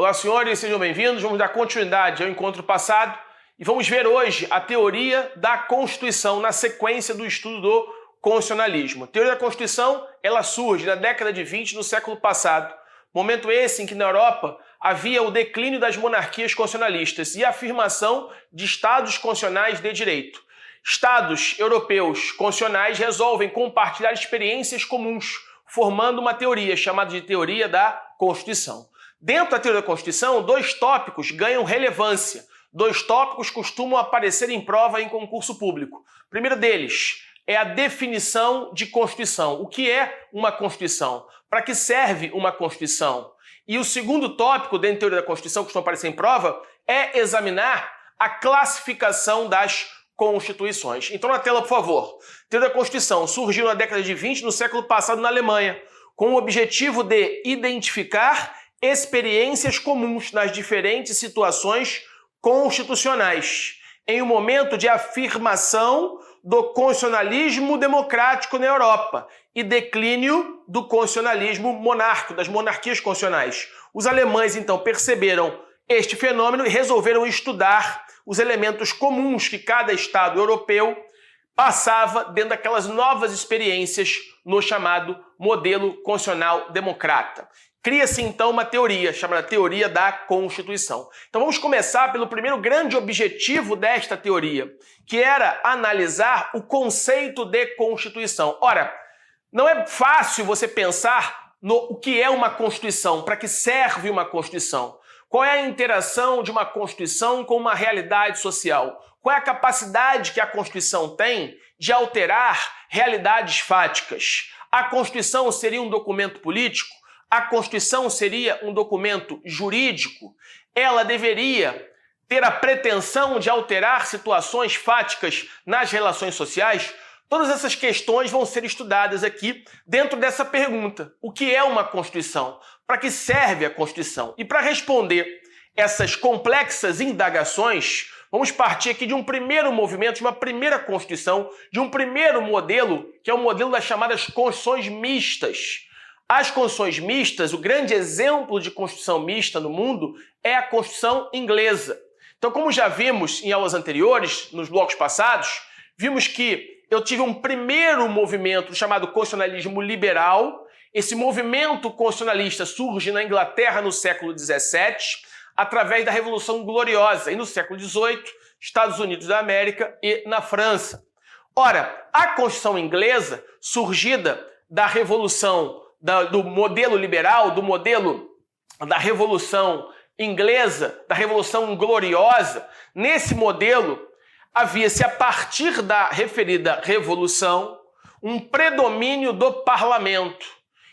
Olá, senhores, sejam bem-vindos. Vamos dar continuidade ao encontro passado e vamos ver hoje a teoria da Constituição na sequência do estudo do constitucionalismo. A teoria da Constituição, ela surge na década de 20 do século passado, momento esse em que na Europa havia o declínio das monarquias constitucionalistas e a afirmação de estados constitucionais de direito. Estados europeus constitucionais resolvem compartilhar experiências comuns, formando uma teoria chamada de teoria da Constituição. Dentro da teoria da Constituição, dois tópicos ganham relevância. Dois tópicos costumam aparecer em prova em concurso público. O primeiro deles é a definição de Constituição. O que é uma Constituição? Para que serve uma Constituição? E o segundo tópico dentro da teoria da Constituição, que costuma aparecer em prova, é examinar a classificação das Constituições. Então na tela, por favor. A teoria da Constituição surgiu na década de 20, no século passado, na Alemanha, com o objetivo de identificar experiências comuns nas diferentes situações constitucionais, em um momento de afirmação do constitucionalismo democrático na Europa e declínio do constitucionalismo monárquico, das monarquias constitucionais. Os alemães, então, perceberam este fenômeno e resolveram estudar os elementos comuns que cada Estado europeu passava dentro daquelas novas experiências no chamado modelo constitucional democrata. Cria-se, então, uma teoria chamada teoria da Constituição. Então vamos começar pelo primeiro grande objetivo desta teoria, que era analisar o conceito de Constituição. Ora, não é fácil você pensar no o que é uma Constituição, para que serve uma Constituição. Qual é a interação de uma Constituição com uma realidade social? Qual é a capacidade que a Constituição tem de alterar realidades fáticas? A Constituição seria um documento político? A Constituição seria um documento jurídico? Ela deveria ter a pretensão de alterar situações fáticas nas relações sociais? Todas essas questões vão ser estudadas aqui dentro dessa pergunta. O que é uma Constituição? Para que serve a Constituição? E para responder essas complexas indagações, vamos partir aqui de um primeiro movimento, de uma primeira Constituição, de um primeiro modelo, que é o modelo das chamadas Constituições mistas. As Constituições mistas, o grande exemplo de Constituição mista no mundo é a Constituição inglesa. Então, como já vimos em aulas anteriores, nos blocos passados, vimos que eu tive um primeiro movimento chamado constitucionalismo liberal. Esse movimento constitucionalista surge na Inglaterra no século XVII, através da Revolução Gloriosa, e no século XVIII, Estados Unidos da América e na França. Ora, a Constituição inglesa, surgida da Revolução, do modelo liberal, do modelo da Revolução Inglesa, da Revolução Gloriosa, nesse modelo havia-se, a partir da referida Revolução, um predomínio do parlamento.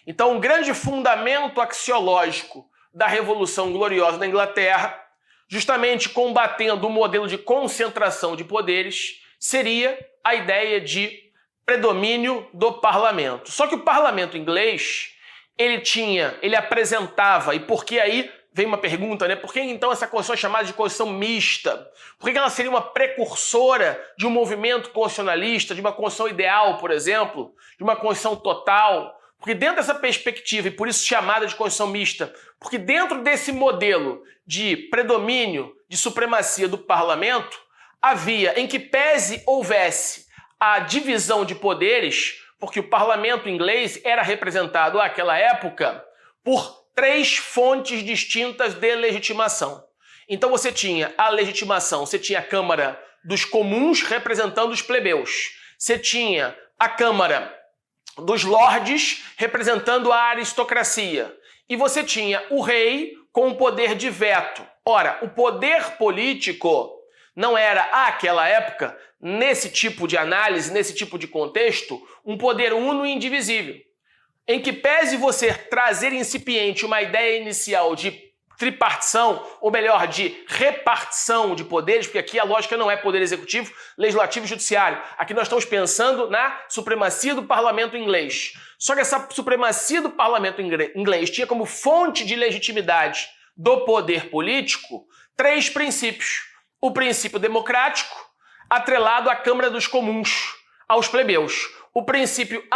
Então, um grande fundamento axiológico da Revolução Gloriosa da Inglaterra, justamente combatendo o modelo de concentração de poderes, seria a ideia de predomínio do parlamento. Só que o parlamento inglês, ele apresentava, e por que aí vem uma pergunta, né? Por que então essa Constituição é chamada de Constituição mista? Por que ela seria uma precursora de um movimento constitucionalista, de uma Constituição ideal, por exemplo, de uma Constituição total? Porque dentro dessa perspectiva, e por isso chamada de Constituição mista, porque dentro desse modelo de predomínio, de supremacia do parlamento, havia, em que pese houvesse a divisão de poderes, porque o parlamento inglês era representado àquela época por três fontes distintas de legitimação. Então você tinha a legitimação, você tinha a Câmara dos Comuns representando os plebeus, você tinha a Câmara dos Lordes representando a aristocracia, e você tinha o rei com o poder de veto. Ora, o poder político não era, àquela época, nesse tipo de análise, nesse tipo de contexto, um poder uno e indivisível. Em que pese você trazer incipiente uma ideia inicial de tripartição, ou melhor, de repartição de poderes, porque aqui a lógica não é poder executivo, legislativo e judiciário. Aqui nós estamos pensando na supremacia do parlamento inglês. Só que essa supremacia do parlamento inglês tinha como fonte de legitimidade do poder político três princípios. O princípio democrático, atrelado à Câmara dos Comuns, aos plebeus. O princípio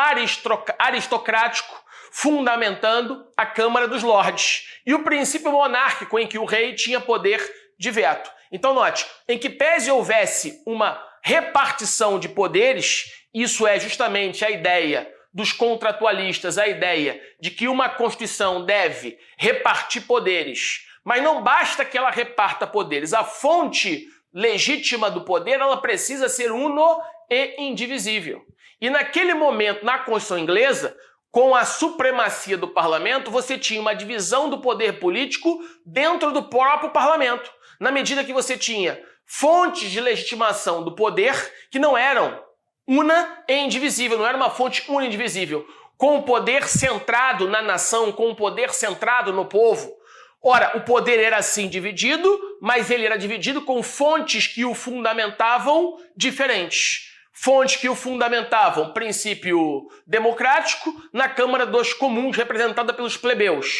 aristocrático, fundamentando a Câmara dos Lordes, e o princípio monárquico em que o rei tinha poder de veto. Então note, em que pese houvesse uma repartição de poderes, isso é justamente a ideia dos contratualistas, a ideia de que uma Constituição deve repartir poderes, mas não basta que ela reparta poderes, a fonte legítima do poder ela precisa ser uno e indivisível. E naquele momento, na Constituição inglesa, com a supremacia do parlamento, você tinha uma divisão do poder político dentro do próprio parlamento, na medida que você tinha fontes de legitimação do poder que não eram una e indivisível, não era uma fonte una e indivisível, com o poder centrado na nação, com o poder centrado no povo. Ora, o poder era assim dividido, mas ele era dividido com fontes que o fundamentavam diferentes. Fontes que o fundamentavam, princípio democrático na Câmara dos Comuns, representada pelos plebeus.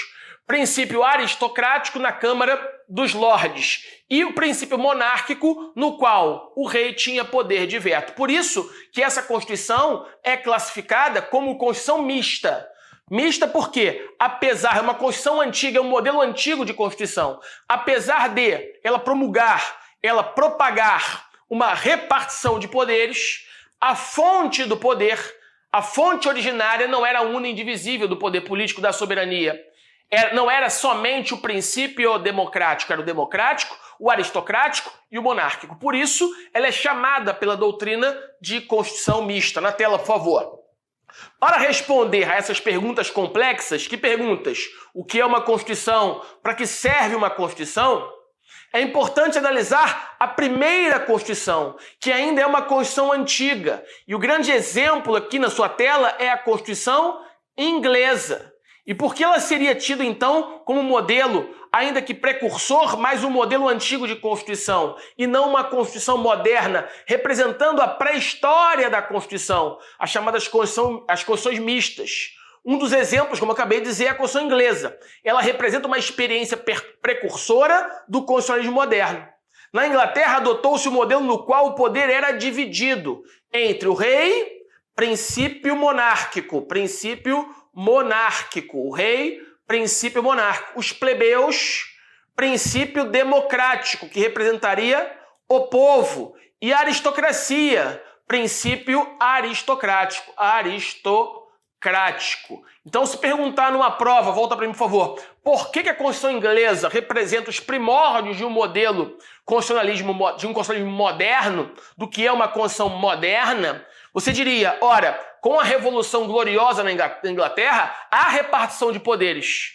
Princípio aristocrático na Câmara dos Lordes. E o princípio monárquico, no qual o rei tinha poder de veto. Por isso que essa Constituição é classificada como Constituição mista. Mista porque, apesar de uma Constituição antiga, é um modelo antigo de Constituição, apesar de ela promulgar, ela propagar uma repartição de poderes, a fonte do poder, a fonte originária não era una e indivisível do poder político da soberania. Não era somente o princípio democrático, era o democrático, o aristocrático e o monárquico. Por isso, ela é chamada pela doutrina de Constituição mista. Na tela, por favor. Para responder a essas perguntas complexas, que perguntas? O que é uma Constituição? Para que serve uma Constituição? É importante analisar a primeira Constituição, que ainda é uma Constituição antiga. E o grande exemplo aqui na sua tela é a Constituição inglesa. E por que ela seria tida, então, como modelo, ainda que precursor, mas um modelo antigo de Constituição, e não uma Constituição moderna, representando a pré-história da Constituição, as chamadas Constituições mistas? Um dos exemplos, como eu acabei de dizer, é a Constituição inglesa. Ela representa uma experiência precursora do constitucionalismo moderno. Na Inglaterra, adotou-se o modelo no qual o poder era dividido entre o rei, princípio monárquico, o rei, princípio monárquico, os plebeus, princípio democrático, que representaria o povo, e a aristocracia, princípio aristocrático. Então, se perguntar numa prova, volta para mim, por favor, por que a Constituição inglesa representa os primórdios de um modelo constitucionalismo, de um constitucionalismo moderno, do que é uma Constituição moderna, você diria, ora, com a Revolução Gloriosa na Inglaterra, há repartição de poderes.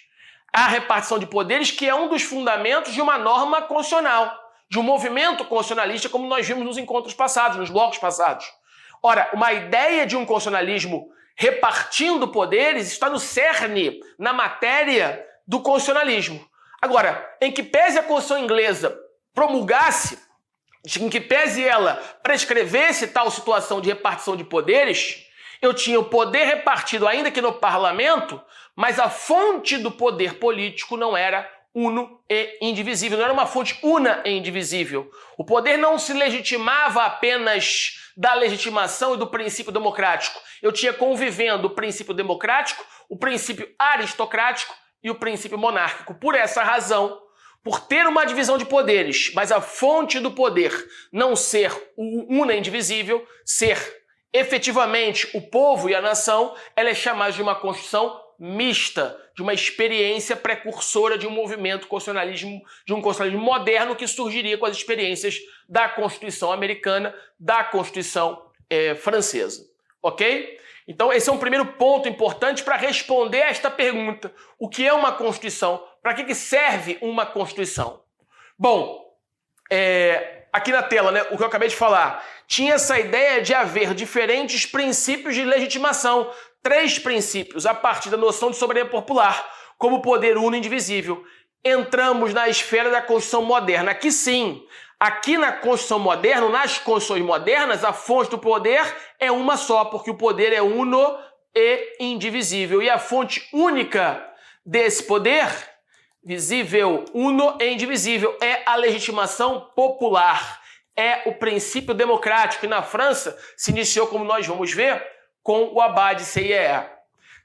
Há repartição de poderes que é um dos fundamentos de uma norma constitucional, de um movimento constitucionalista, como nós vimos nos encontros passados, nos blocos passados. Ora, uma ideia de um constitucionalismo repartindo poderes está no cerne, na matéria do constitucionalismo. Agora, em que pese a Constituição inglesa promulgasse, em que pese ela prescrevesse tal situação de repartição de poderes, eu tinha o poder repartido ainda que no parlamento, mas a fonte do poder político não era uno e indivisível, não era uma fonte una e indivisível. O poder não se legitimava apenas da legitimação e do princípio democrático. Eu tinha convivendo o princípio democrático, o princípio aristocrático e o princípio monárquico. Por essa razão, por ter uma divisão de poderes, mas a fonte do poder não ser una e indivisível, ser efetivamente o povo e a nação, ela é chamada de uma Constituição mista, de uma experiência precursora de um movimento constitucionalismo, de um constitucionalismo moderno que surgiria com as experiências da Constituição americana, da Constituição francesa. Ok? Então esse é um primeiro ponto importante para responder a esta pergunta. O que é uma Constituição? Para que serve uma Constituição? Bom, aqui na tela, né, o que eu acabei de falar, tinha essa ideia de haver diferentes princípios de legitimação, 3 princípios, a partir da noção de soberania popular, como poder uno e indivisível. Entramos na esfera da Constituição moderna. Aqui sim, aqui na Constituição moderna, nas Constituições modernas, a fonte do poder é uma só, porque o poder é uno e indivisível. E a fonte única desse poder, visível, uno e indivisível, é a legitimação popular, é o princípio democrático, que na França se iniciou, como nós vamos ver, com o Abad CIEE.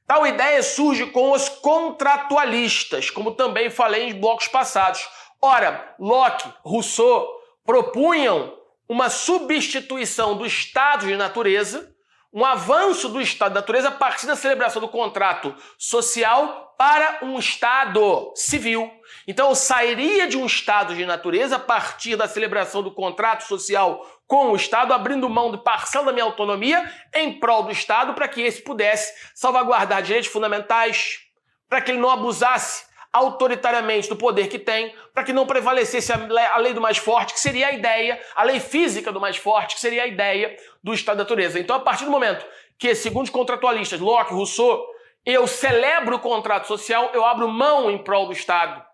Tal ideia surge com os contratualistas, como também falei em blocos passados. Ora, Locke, Rousseau propunham uma substituição do estado de natureza, um avanço do estado de natureza a partir da celebração do contrato social para um estado civil. Então, eu sairia de um estado de natureza a partir da celebração do contrato social com o Estado, abrindo mão de parcela da minha autonomia em prol do Estado para que esse pudesse salvaguardar direitos fundamentais, para que ele não abusasse autoritariamente do poder que tem, para que não prevalecesse a lei do mais forte, que seria a ideia, a lei física do mais forte, que seria a ideia do estado da natureza. Então, a partir do momento que, segundo os contratualistas, Locke, Rousseau, eu celebro o contrato social, eu abro mão em prol do Estado,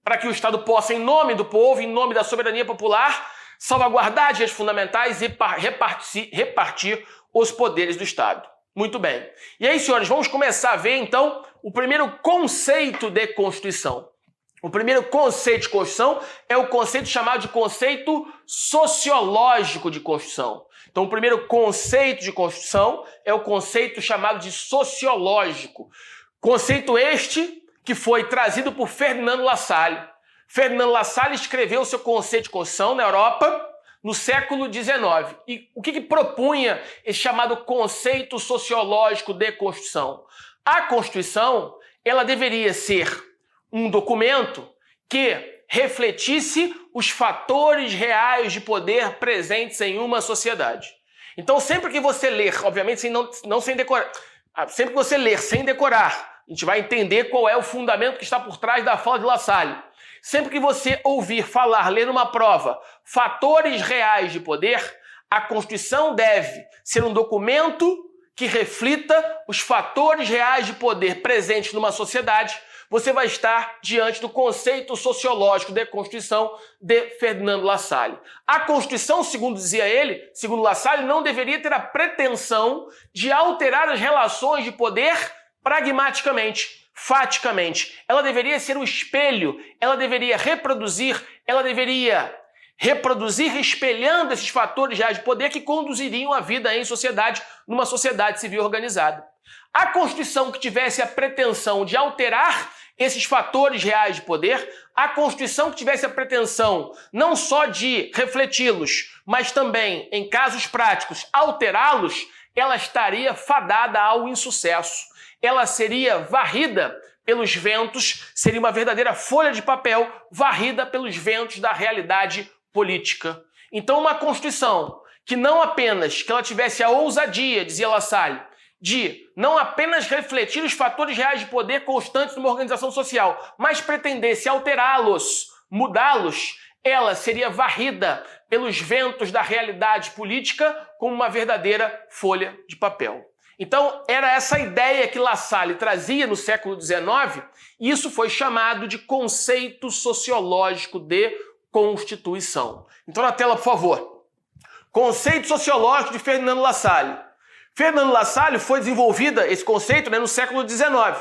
para que o Estado possa, em nome do povo, em nome da soberania popular, salvaguardar direitos fundamentais e repartir os poderes do Estado. Muito bem. E aí, senhores, vamos começar a ver, então, o primeiro conceito de Constituição. O primeiro conceito de Constituição é o conceito chamado de conceito sociológico de Constituição. Então, o primeiro conceito de Constituição é o conceito chamado de sociológico. Conceito este que foi trazido por Ferdinand Lassalle. Ferdinand Lassalle escreveu o seu conceito de Constituição na Europa no século XIX. E o que propunha esse chamado conceito sociológico de Constituição? A Constituição, ela deveria ser um documento que refletisse os fatores reais de poder presentes em uma sociedade. Então, sempre que você ler, obviamente não sem decorar, sempre que você ler sem decorar, a gente vai entender qual é o fundamento que está por trás da fala de Lassalle. Sempre que você ouvir falar, ler numa prova, fatores reais de poder, a Constituição deve ser um documento que reflita os fatores reais de poder presentes numa sociedade. Você vai estar diante do conceito sociológico da Constituição de Ferdinand Lassalle. A Constituição, segundo dizia ele, segundo Lassalle, não deveria ter a pretensão de alterar as relações de poder pragmaticamente, faticamente. Ela deveria ser um espelho, ela deveria reproduzir espelhando esses fatores reais de poder que conduziriam a vida em sociedade, numa sociedade civil organizada. A Constituição que tivesse a pretensão de alterar esses fatores reais de poder, a Constituição que tivesse a pretensão não só de refleti-los, mas também, em casos práticos, alterá-los, ela estaria fadada ao insucesso. Ela seria varrida pelos ventos, seria uma verdadeira folha de papel varrida pelos ventos da realidade política. Então, uma Constituição que não apenas que ela tivesse a ousadia, dizia Lassalle, de não apenas refletir os fatores reais de poder constantes numa organização social, mas pretendesse alterá-los, mudá-los, ela seria varrida pelos ventos da realidade política como uma verdadeira folha de papel. Então, era essa ideia que Lassalle trazia no século XIX, e isso foi chamado de conceito sociológico de Constituição. Então, na tela, por favor. Conceito sociológico de Ferdinand Lassalle. Ferdinand Lassalle foi desenvolvida, esse conceito, no século XIX.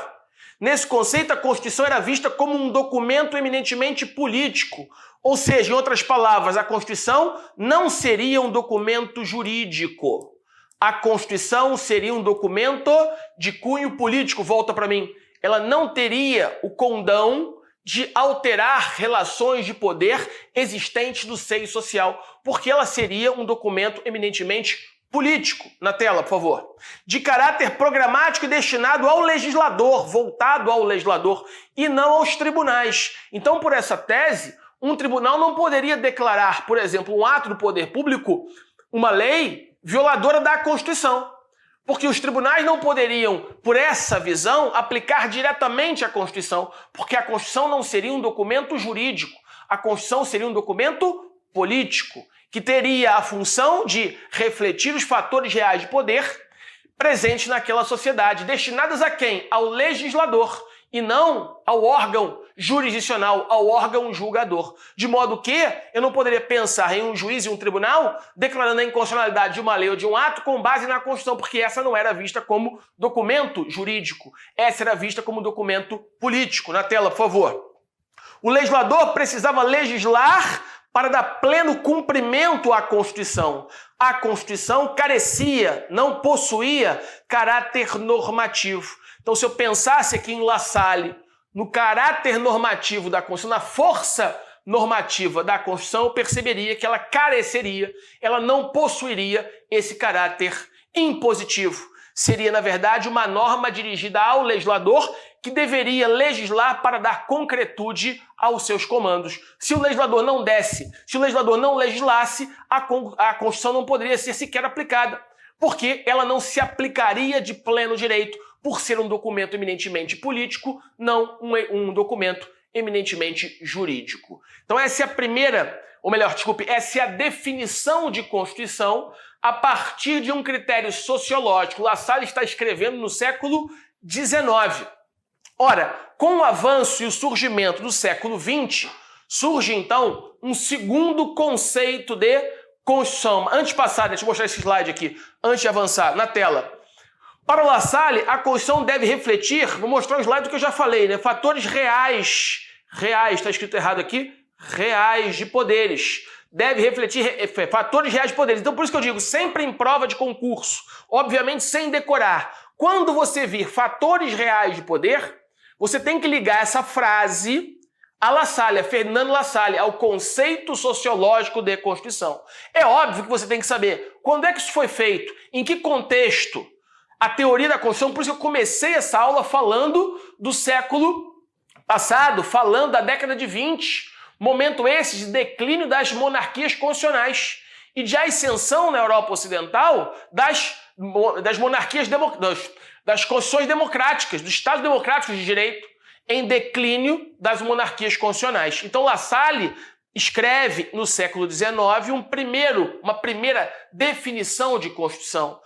Nesse conceito, a Constituição era vista como um documento eminentemente político, ou seja, em outras palavras, a Constituição não seria um documento jurídico. A Constituição seria um documento de cunho político, volta para mim. Ela não teria o condão de alterar relações de poder existentes no seio social, porque ela seria um documento eminentemente político. Na tela, por favor. De caráter programático e destinado ao legislador, voltado ao legislador, e não aos tribunais. Então, por essa tese, um tribunal não poderia declarar, por exemplo, um ato do poder público, uma lei violadora da Constituição. Porque os tribunais não poderiam, por essa visão, aplicar diretamente a Constituição, porque a Constituição não seria um documento jurídico, a Constituição seria um documento político, que teria a função de refletir os fatores reais de poder presentes naquela sociedade, destinadas a quem? Ao legislador, e não ao órgão jurisdicional, ao órgão julgador. De modo que eu não poderia pensar em um juiz e um tribunal declarando a inconstitucionalidade de uma lei ou de um ato com base na Constituição, porque essa não era vista como documento jurídico, essa era vista como documento político. Na tela, por favor. O legislador precisava legislar para dar pleno cumprimento à Constituição. A Constituição carecia, não possuía caráter normativo. Então, se eu pensasse aqui em La Salle, no caráter normativo da Constituição, na força normativa da Constituição, eu perceberia que ela careceria, ela não possuiria esse caráter impositivo. Seria, na verdade, uma norma dirigida ao legislador que deveria legislar para dar concretude aos seus comandos. Se o legislador não desse, se o legislador não legislasse, a Constituição não poderia ser sequer aplicada, porque ela não se aplicaria de pleno direito, por ser um documento eminentemente político, não um documento eminentemente jurídico. Então essa é a primeira, ou melhor, desculpe, essa é a definição de Constituição a partir de um critério sociológico. La Salle está escrevendo no século XIX. Ora, com o avanço e o surgimento do século XX, surge então um segundo conceito de Constituição. Antes de passar, deixa eu mostrar esse slide aqui, antes de avançar, na tela. Para La Salle, a Constituição deve refletir, vou mostrar um slide do que eu já falei, né? Fatores reais, está escrito errado aqui, reais de poderes. Deve refletir fatores reais de poderes. Então, por isso que eu digo, sempre em prova de concurso, obviamente sem decorar. Quando você vir fatores reais de poder, você tem que ligar essa frase a La Salle, a Ferdinando La Salle, ao conceito sociológico de Constituição. É óbvio que você tem que saber quando é que isso foi feito, em que contexto, a teoria da Constituição. Por isso que eu comecei essa aula falando do século passado, falando da década de 20, momento esse de declínio das monarquias constitucionais e de ascensão na Europa Ocidental das monarquias, das constituições democráticas, dos Estados democráticos de direito, em declínio das monarquias constitucionais. Então La Salle escreve no século XIX uma primeira definição de Constituição,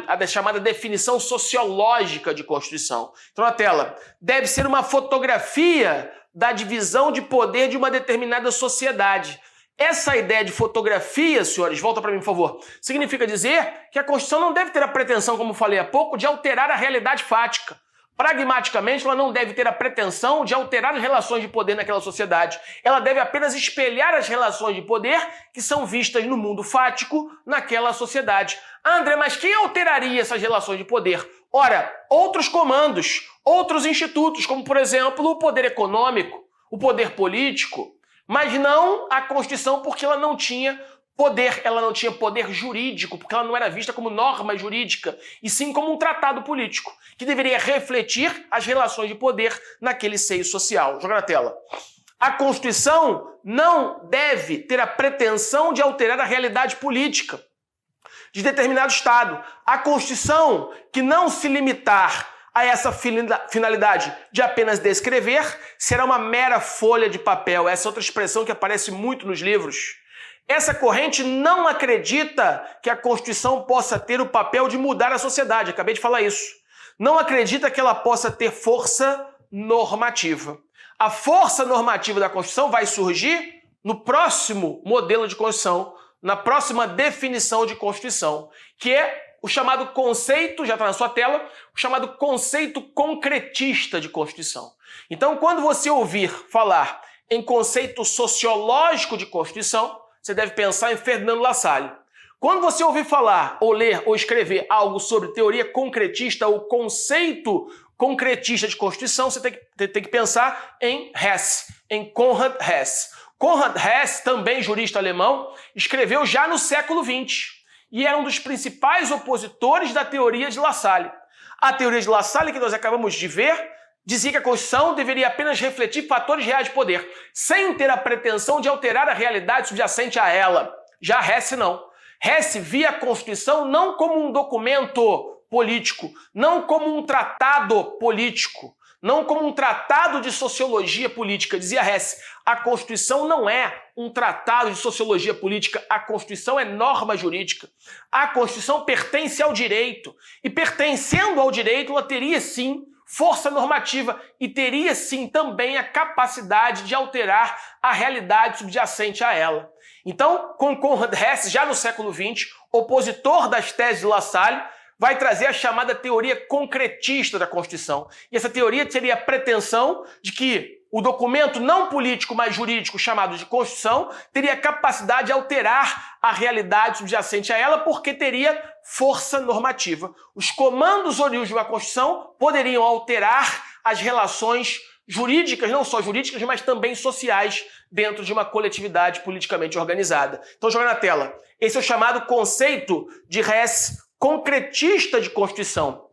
a chamada definição sociológica de Constituição. Então, na tela, deve ser uma fotografia da divisão de poder de uma determinada sociedade. Essa ideia de fotografia, senhores, volta para mim, por favor, significa dizer que a Constituição não deve ter a pretensão, como falei há pouco, de alterar a realidade fática. Pragmaticamente, ela não deve ter a pretensão de alterar as relações de poder naquela sociedade. Ela deve apenas espelhar as relações de poder que são vistas no mundo fático naquela sociedade. Ah, André, mas quem alteraria essas relações de poder? Ora, outros comandos, outros institutos, como, por exemplo, o poder econômico, o poder político, mas não a Constituição, porque ela não tinha poder jurídico, porque ela não era vista como norma jurídica, e sim como um tratado político, que deveria refletir as relações de poder naquele seio social. Joga na tela. A Constituição não deve ter a pretensão de alterar a realidade política de determinado Estado. A Constituição, que não se limitar a essa finalidade de apenas descrever, será uma mera folha de papel. Essa é outra expressão que aparece muito nos livros. Essa corrente não acredita que a Constituição possa ter o papel de mudar a sociedade. Acabei de falar isso. Não acredita que ela possa ter força normativa. A força normativa da Constituição vai surgir no próximo modelo de Constituição, na próxima definição de Constituição, que é o chamado conceito, já está na sua tela, o chamado conceito concretista de Constituição. Então, quando você ouvir falar em conceito sociológico de Constituição, você deve pensar em Ferdinando La Salle. Quando você ouvir falar, ou ler, ou escrever algo sobre teoria concretista ou conceito concretista de Constituição, você tem que pensar em Hess, em Konrad Hess. Konrad Hess, também jurista alemão, escreveu já no século XX e era um dos principais opositores da teoria de La Salle. A teoria de La Salle, que nós acabamos de ver, dizia que a Constituição deveria apenas refletir fatores reais de poder, sem ter a pretensão de alterar a realidade subjacente a ela. Já Hess não. Hess via a Constituição não como um documento político, não como um tratado político, não como um tratado de sociologia política. Dizia Hess, a Constituição não é um tratado de sociologia política, a Constituição é norma jurídica. A Constituição pertence ao direito, e pertencendo ao direito, ela teria sim força normativa e teria sim também a capacidade de alterar a realidade subjacente a ela. Então, com Konrad Hess, já no século XX, opositor das teses de La Salle, vai trazer a chamada teoria concretista da Constituição. E essa teoria teria a pretensão de que o documento não político, mas jurídico, chamado de Constituição, teria capacidade de alterar a realidade subjacente a ela, porque teria força normativa. Os comandos oriundos de uma Constituição poderiam alterar as relações jurídicas, não só jurídicas, mas também sociais, dentro de uma coletividade politicamente organizada. Então, joga na tela. Esse é o chamado conceito de res concretista de Constituição.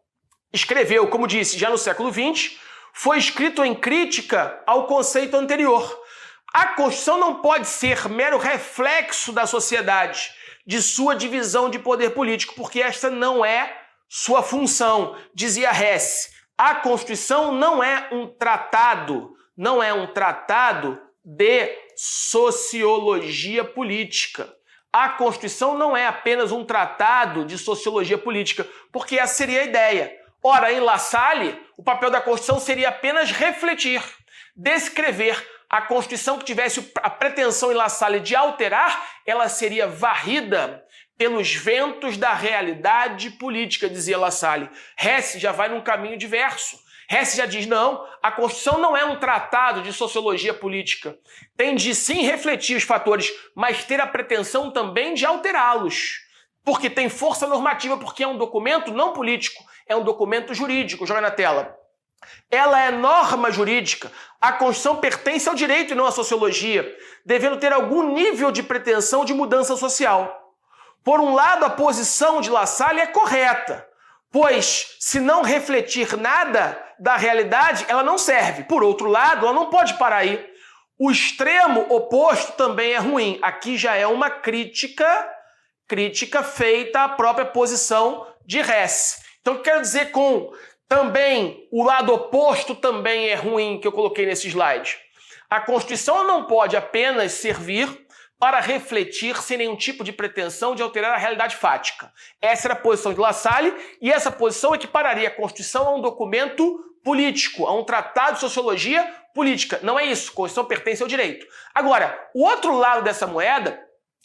Escreveu, como disse, já no século XX, foi escrito em crítica ao conceito anterior. A Constituição não pode ser mero reflexo da sociedade, de sua divisão de poder político, porque esta não é sua função. Dizia Hess, a Constituição não é um tratado de sociologia política. A Constituição não é apenas um tratado de sociologia política, porque essa seria a ideia. Ora, em La Salle, o papel da Constituição seria apenas refletir, descrever. A Constituição que tivesse a pretensão em La Salle de alterar, ela seria varrida pelos ventos da realidade política, dizia La Salle. Hess já vai num caminho diverso. Hess já diz, não, a Constituição não é um tratado de sociologia política. Tem de sim refletir os fatores, mas ter a pretensão também de alterá-los. Porque tem força normativa, porque é um documento não político, é um documento jurídico. Joga na tela. Ela é norma jurídica. A Constituição pertence ao direito e não à sociologia, devendo ter algum nível de pretensão de mudança social. Por um lado, a posição de La Salle é correta, pois, se não refletir nada da realidade, ela não serve. Por outro lado, ela não pode parar aí. O extremo oposto também é ruim. Aqui já é uma crítica feita à própria posição de Hess. Então, o que eu quero dizer com também o lado oposto também é ruim, que eu coloquei nesse slide? A Constituição não pode apenas servir para refletir sem nenhum tipo de pretensão de alterar a realidade fática. Essa era a posição de La Salle, e essa posição equipararia a Constituição a um documento político, a um tratado de sociologia política. Não é isso, a Constituição pertence ao direito. Agora, o outro lado dessa moeda,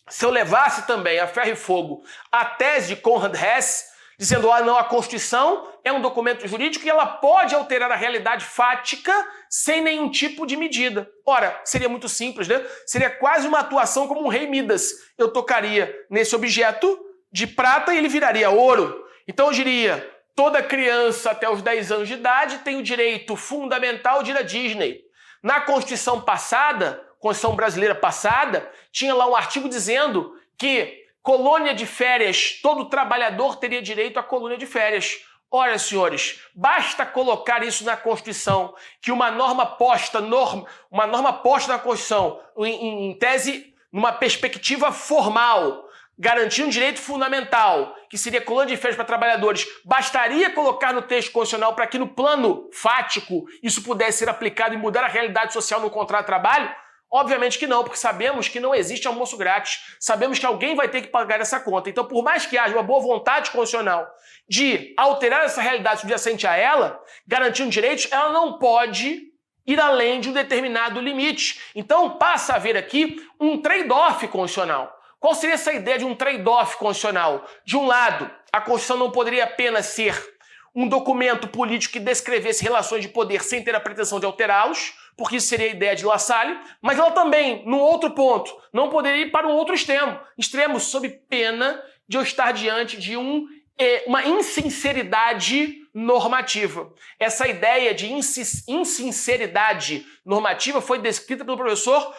se eu levasse também a ferro e fogo a tese de Conrad Hess, dizendo, não, a Constituição é um documento jurídico e ela pode alterar a realidade fática sem nenhum tipo de medida. Ora, seria muito simples, né? Seria quase uma atuação como um rei Midas. Eu tocaria nesse objeto de prata e ele viraria ouro. Então eu diria, toda criança até os 10 anos de idade tem o direito fundamental de ir à Disney. Na Constituição passada, Constituição brasileira passada, tinha lá um artigo dizendo que colônia de férias, todo trabalhador teria direito à colônia de férias. Ora, senhores, basta colocar isso na Constituição, que uma norma posta na Constituição, em tese, numa perspectiva formal, garantindo um direito fundamental, que seria colônia de férias para trabalhadores, bastaria colocar no texto constitucional para que no plano fático isso pudesse ser aplicado e mudar a realidade social no contrato de trabalho? Obviamente que não, porque sabemos que não existe almoço grátis. Sabemos que alguém vai ter que pagar essa conta. Então, por mais que haja uma boa vontade constitucional de alterar essa realidade subjacente a ela, garantindo direitos, ela não pode ir além de um determinado limite. Então, passa a haver aqui um trade-off constitucional. Qual seria essa ideia de um trade-off constitucional? De um lado, a Constituição não poderia apenas ser um documento político que descrevesse relações de poder sem ter a pretensão de alterá-los, porque isso seria a ideia de La Salle, mas ela também, num outro ponto, não poderia ir para um outro extremo sob pena de eu estar diante de uma insinceridade normativa. Essa ideia de insinceridade normativa foi descrita pelo professor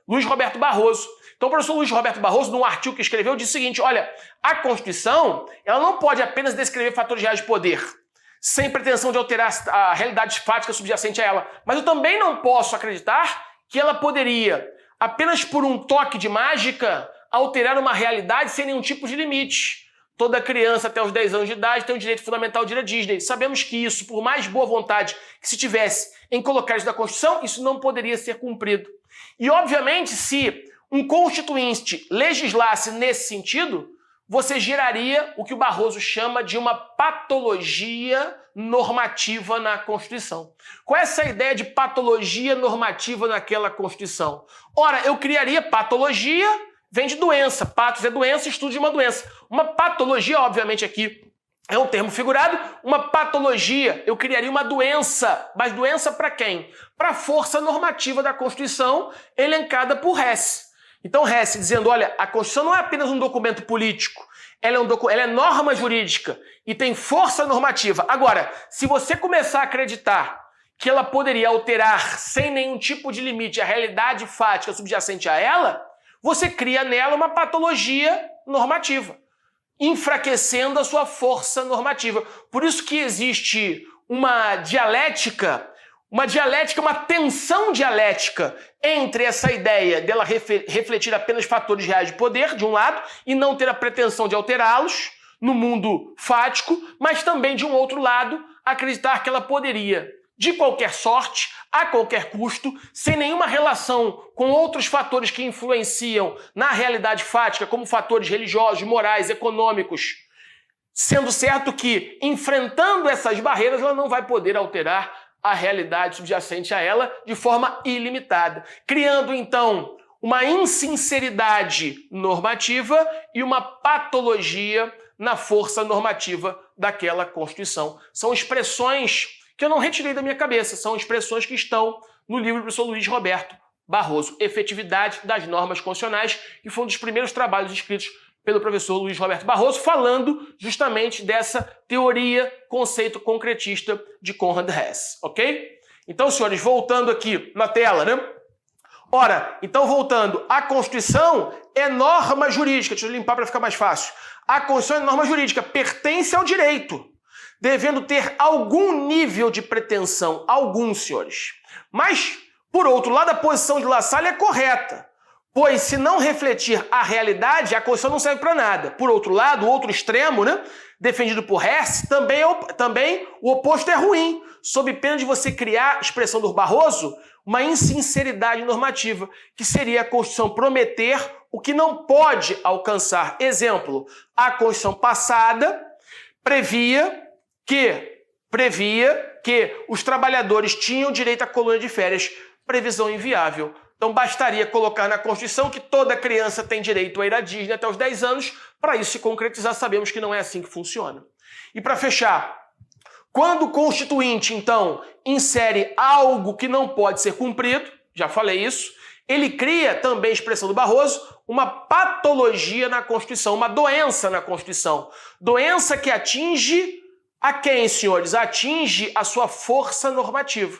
Luiz Roberto Barroso. Então o professor Luiz Roberto Barroso, num artigo que escreveu, disse o seguinte, olha, a Constituição ela não pode apenas descrever fatores reais de poder, sem pretensão de alterar a realidade fática subjacente a ela. Mas eu também não posso acreditar que ela poderia, apenas por um toque de mágica, alterar uma realidade sem nenhum tipo de limite. Toda criança até os 10 anos de idade tem o direito fundamental de ir à Disney. Sabemos que isso, por mais boa vontade que se tivesse em colocar isso na Constituição, isso não poderia ser cumprido. E, obviamente, se um constituinte legislasse nesse sentido, você geraria o que o Barroso chama de uma patologia normativa na Constituição. Qual é essa ideia de patologia normativa naquela Constituição? Ora, eu criaria patologia vem de doença. Patos é doença, estudo de uma doença. Uma patologia, obviamente, aqui é um termo figurado. Uma patologia, eu criaria uma doença. Mas doença para quem? Para a força normativa da Constituição, elencada por Hess. Então, Hess dizendo, olha, a Constituição não é apenas um documento político, ela é norma jurídica e tem força normativa. Agora, se você começar a acreditar que ela poderia alterar sem nenhum tipo de limite a realidade fática subjacente a ela, você cria nela uma patologia normativa, enfraquecendo a sua força normativa. Por isso que existe uma tensão dialética entre essa ideia dela refletir apenas fatores reais de poder, de um lado, e não ter a pretensão de alterá-los no mundo fático, mas também, de um outro lado, acreditar que ela poderia, de qualquer sorte, a qualquer custo, sem nenhuma relação com outros fatores que influenciam na realidade fática, como fatores religiosos, morais, econômicos, sendo certo que, enfrentando essas barreiras, ela não vai poder alterar a realidade subjacente a ela de forma ilimitada, criando, então, uma insinceridade normativa e uma patologia na força normativa daquela Constituição. São expressões que eu não retirei da minha cabeça, são expressões que estão no livro do professor Luiz Roberto Barroso, Efetividade das Normas Constitucionais, que foi um dos primeiros trabalhos escritos pelo professor Luiz Roberto Barroso, falando justamente dessa teoria, conceito concretista de Conrad Hess, ok? Então, senhores, voltando aqui na tela, né? Ora, então voltando, a Constituição é norma jurídica, deixa eu limpar para ficar mais fácil. A Constituição é norma jurídica, pertence ao direito, devendo ter algum nível de pretensão, alguns, senhores. Mas, por outro lado, a posição de La Salle é correta, pois se não refletir a realidade, a Constituição não serve para nada. Por outro lado, o outro extremo, né, defendido por Hess, também o oposto é ruim, sob pena de você criar, expressão do Barroso, uma insinceridade normativa, que seria a Constituição prometer o que não pode alcançar. Exemplo, a Constituição passada previa que os trabalhadores tinham direito à colônia de férias, previsão inviável. Então bastaria colocar na Constituição que toda criança tem direito a ir à Disney até os 10 anos, para isso se concretizar, sabemos que não é assim que funciona. E para fechar, quando o Constituinte, então, insere algo que não pode ser cumprido, já falei isso, ele cria, também, expressão do Barroso, uma patologia na Constituição, uma doença na Constituição. Doença que atinge a quem, senhores? Atinge a sua força normativa.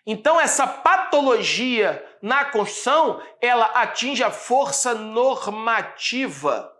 Então, essa patologia na Constituição, ela atinge a força normativa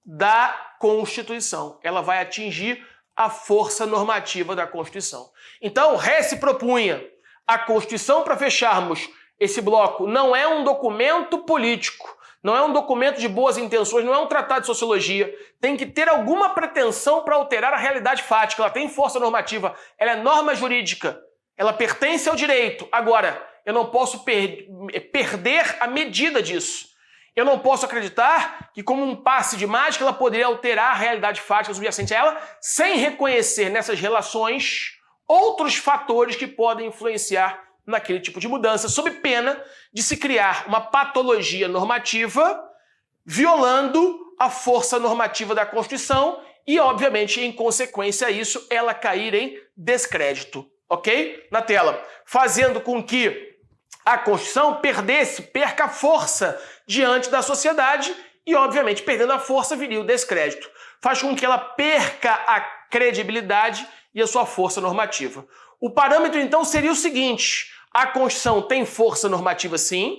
da Constituição. Ela vai atingir a força normativa da Constituição. Então, Hess propunha a Constituição, para fecharmos esse bloco, não é um documento político, não é um documento de boas intenções, não é um tratado de sociologia, tem que ter alguma pretensão para alterar a realidade fática, ela tem força normativa, ela é norma jurídica, ela pertence ao direito. Agora, eu não posso perder a medida disso. Eu não posso acreditar que, como um passe de mágica, ela poderia alterar a realidade fática subjacente a ela, sem reconhecer nessas relações outros fatores que podem influenciar naquele tipo de mudança, sob pena de se criar uma patologia normativa, violando a força normativa da Constituição e, obviamente, em consequência a isso, ela cair em descrédito. Ok? Na tela. Fazendo com que a Constituição perca a força diante da sociedade e, obviamente, perdendo a força viria o descrédito. Faz com que ela perca a credibilidade e a sua força normativa. O parâmetro, então, seria o seguinte: a Constituição tem força normativa, sim,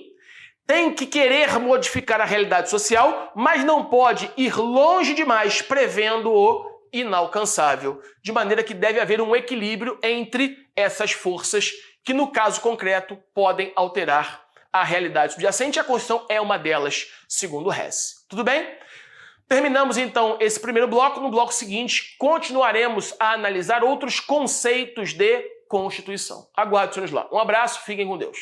tem que querer modificar a realidade social, mas não pode ir longe demais, prevendo o inalcançável, de maneira que deve haver um equilíbrio entre essas forças que, no caso concreto, podem alterar a realidade subjacente, e a Constituição é uma delas, segundo Hess. Tudo bem? Terminamos, então, esse primeiro bloco. No bloco seguinte, continuaremos a analisar outros conceitos de Constituição. Aguardo-os lá. Um abraço, fiquem com Deus.